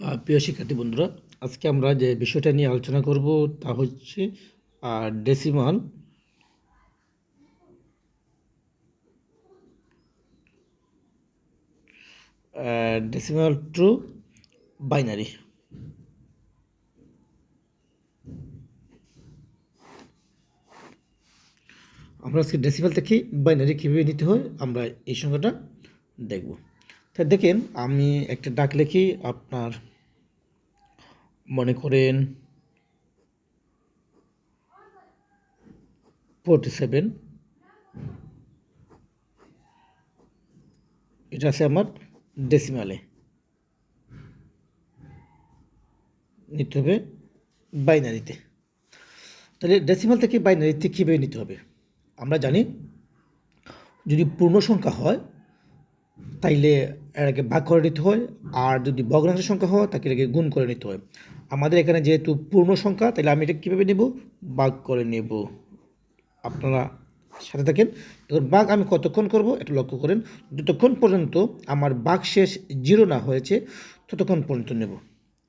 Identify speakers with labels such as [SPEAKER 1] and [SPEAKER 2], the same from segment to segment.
[SPEAKER 1] প্রিয় শিক্ষার্থী বন্ধুরা, আজকে আমরা যে বিষয়টা নিয়ে আলোচনা করব তা হচ্ছে ডেসিমাল ডেসিমাল টু বাইনারি। আমরা আজকে ডেসিমাল থেকে বাইনারি কীভাবে নিতে হয় আমরা এই সংখ্যাটা দেখব। তাই দেখেন, আমি একটা ডাক লিখি। আপনার মনে করেন 47, এটা আছে আমার ডেসিমালে, নিতে হবে বাইনারিতে। তাহলে ডেসিমাল থেকে বাইনারিতে কীভাবে নিতে হবে? আমরা জানি, যদি পূর্ণ সংখ্যা হয় তাইলে এটাকে ভাগ করে নিতে হয়, আর যদি ভগ্নাংশ সংখ্যা হয় তাকে এটাকে গুণ করে নিতে হয়। আমাদের এখানে যেহেতু পূর্ণ সংখ্যা, তাহলে আমি এটা কীভাবে নেব? ভাগ করে নেব। আপনারা সাথে থাকেন। এবার ভাগ আমি কতক্ষণ করব এটা লক্ষ্য করেন। যতক্ষণ পর্যন্ত আমার ভাগ শেষ 0 না হয়েছে ততক্ষণ পর্যন্ত নেব।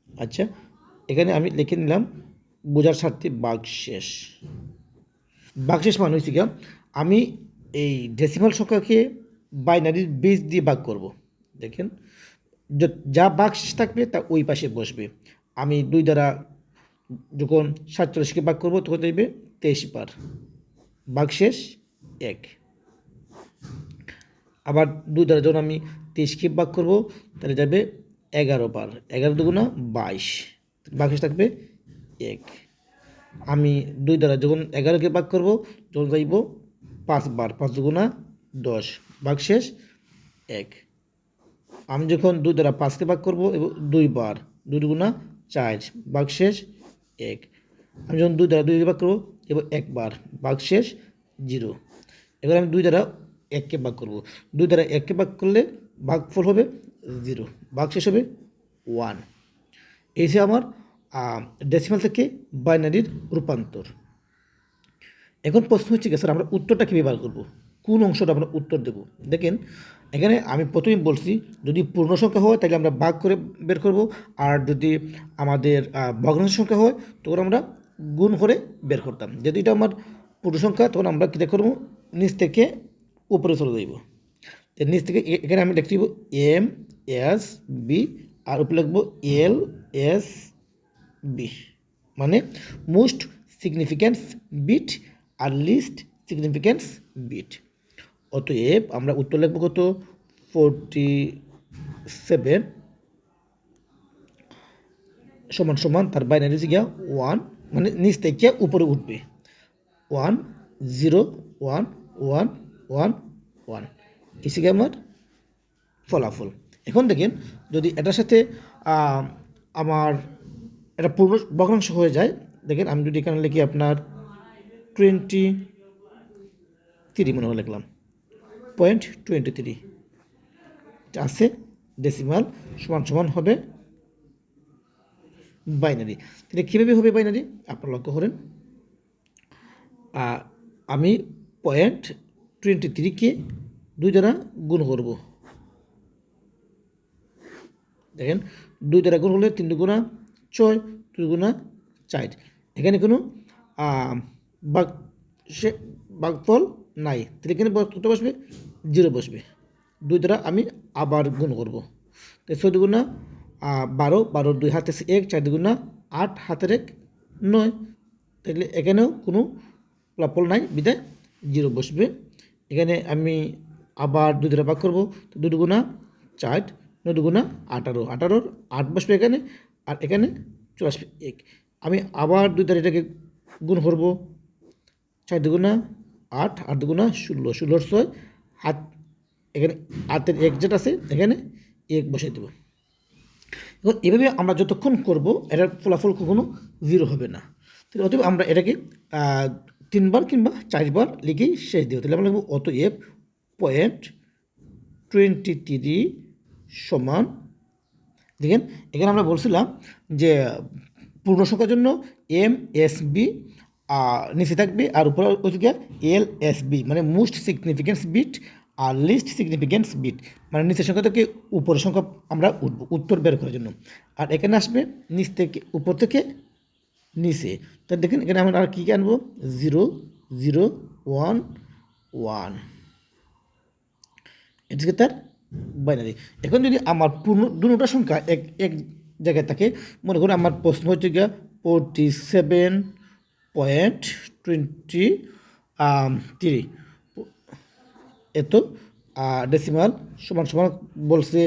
[SPEAKER 1] আচ্ছা, এখানে আমি লিখে নিলাম বোঝার স্বার্থে ভাগ শেষ। ভাগ শেষ মানে হচ্ছে কি, আমি এই ডেসিমাল সংখ্যাকে বাইনারির বেস দিয়ে ভাগ করব। দেখেন, যা ভাগ শেষ থাকবে তা ওই পাশে বসবে। আমি 2 দ্বারা যখন 47কে ভাগ করব তখন দেখবে 23 বার, ভাগ শেষ 1। আবার 2 দ্বারা যখন আমি 23কে ভাগ করব তাহলে যাবে 11 বার, 11 দুগুণা 22, ভাগ শেষ থাকবে 1। আমি 2 দ্বারা যখন 11কে ভাগ করব তখন যাইব 5 বার, 5 দুগুণা 10, ভাগ শেষ 1। আমি যখন 2 দ্বারা 5কে ভাগ করব এবং 2 বার, 2 দুগুণা 4, ভাগ শেষ 1। আমি যখন 2 দ্বারা 2কে ভাগ করব এবং 1 বার, ভাগ শেষ 0। এবার আমি 2 দ্বারা 1কে ভাগ করব। 2 দ্বারা 1কে ভাগ করলে ভাগফল হবে 0, ভাগ শেষ হবে 1। এই যে আমার ডেসিমাল থেকে বাইনারির রূপান্তর। এখন প্রশ্ন হচ্ছে কি, স্যার আমরা উত্তরটা কীভাবে বার করবো? কোন অংশটা আমরা উত্তর দেব? দেখেন, এখানে আমি প্রথমেই বলছি, যদি পূর্ণ সংখ্যা হয় তাহলে আমরা ভাগ করে বের করব, আর যদি আমাদের ভগ্নাংশ সংখ্যা হয় তখন আমরা গুণ করে বের করতাম। যদি এটা আমার পূর্ণ সংখ্যা তখন আমরা কী করবো, নিচ থেকে উপরে চলে যাইব। নিচ থেকে এখানে আমি লিখতে দিব এম এস বি, আর উপরে লিখবো এল এস বি, মানে মোস্ট সিগনিফিক্যান্স বিট আর লিস্ট সিগনিফিক্যান্স বিট। অতএব আমরা উত্তর লিখব কত? 47 সমান সমান তার বাইনারি হচ্ছে গিয়া 1, মানে নিচ থেকে উপরে উঠবে 1 0 1 1 1 1, এসে গিয়ে আমার ফলাফল। এখন দেখেন, যদি এটার সাথে আমার এটা পূর্ণ ভগ্নাংশ হয়ে যায়, দেখেন আমি যদি এখানে লিখি আপনার 23 মনে হয় লিখলাম, 0.23 আছে ডেসিমাল সমান সমান হবে বাইনারি। তাহলে কীভাবে হবে বাইনারি আপনারা লক্ষ্য করেন। আমি 0.23কে 2 দ্বারা গুণ করব। দেখেন, 2 দ্বারা গুণ হলে 3 দুগুণা 6, 2 দুগুণা 4। এখানে কোনো ভাগফল নাই, তাহলে এখানে কত বসবে? 0 বসবে। 2 দ্বারা আমি আবার গুণ করব। তো 6 দুগুণা 12, 12 2 হাতে 1, 4 দুগুণা 8, হাতের 1 9, তাহলে এখানেও কোনো ফলাফল নাই, বিদায় 0 বসবে। এখানে আমি আবার 2 দ্বারা ভাগ করব, তো 2 দুগুণা 4, 9 দুগুণা 18, 18 8 বসবে এখানে, আর এখানে চলে আসবে 1। আমি আবার 2 দ্বারা এটাকে গুণ করব, 4 দুগুণা 8, 8 দুগুণা 16, 16 6 হাত, এখানে হাতের 1 যেটা আছে এখানে 1 বসাই দেব। এখন এভাবে আমরা যতক্ষণ করব এটার ফলাফল কখনো 0 হবে না। তাহলে অতএব আমরা এটাকে 3 বার কিংবা 4 বার লিখেই শেষ দেব। তাহলে আমরা লিখব অতএব 0.23 সমান, দেখেন এখানে আমরা বলছিলাম যে পূর্ণ সংখ্যার জন্য এম এস বি নিচে থাকবে, আর উপরে হচ্ছে এল এস বি, মানে মোস্ট সিগনিফিক্যান্স বিট আর লিস্ট সিগনিফিকেন্স বিট, মানে নিচের সংখ্যা থেকে উপরের সংখ্যা আমরা উঠবো উত্তর বের করার জন্য। আর এখানে আসবে নিচ থেকে উপর থেকে নিচে। তো দেখেন এখানে আমরা আর কী আনবো, 0 0 1 1, এদিকে তার বাইনারি। এখন যদি আমার পূর্ণ দুটোটা সংখ্যা এক এক জায়গায় থাকে, মনে করুন আমার প্রশ্ন হচ্ছে গিয়া 47.23 এত ডেসিমাল সমান সমান বলছে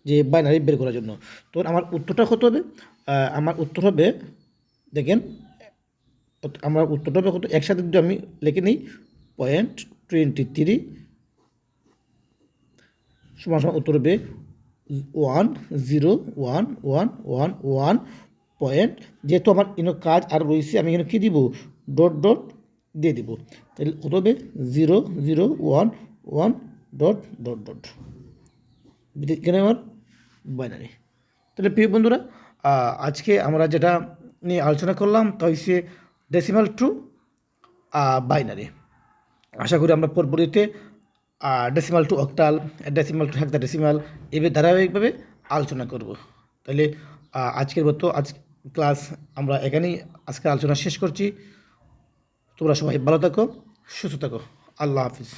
[SPEAKER 1] যে বাইনারি বের করার জন্য। তখন আমার উত্তরটা কত হবে, আমার উত্তর হবে, দেখেন আমার উত্তরটা হবে কত, একসাথে যদি আমি লিখে নিই 0.23 সমান সমান উত্তর হবে 1011111 পয়েন্ট। যেহেতু আমার কাজ আর রয়েছে, আমি এখানে কী দিব, ডট ডট দিয়ে দিব। তাহলে কত হবে 0011 ডট ডট ডট, এখানে আমার বাইনারি। তাহলে প্রিয় বন্ধুরা, আজকে আমরা যেটা নিয়ে আলোচনা করলাম তা হচ্ছে ডেসিমাল টু বাইনারি। আশা করি আমরা পরবর্তীতে decimal two octal, decimal two hexadecimal এভাবে ধারাবাহিকভাবে আলোচনা করব। তাহলে আজকের মতো ক্লাস আমরা এখানেই আজকে আলোচনা শেষ করছি। তোমরা সবাই ভালো থাকো, সুস্থ থাকো। আল্লাহ হাফিজ।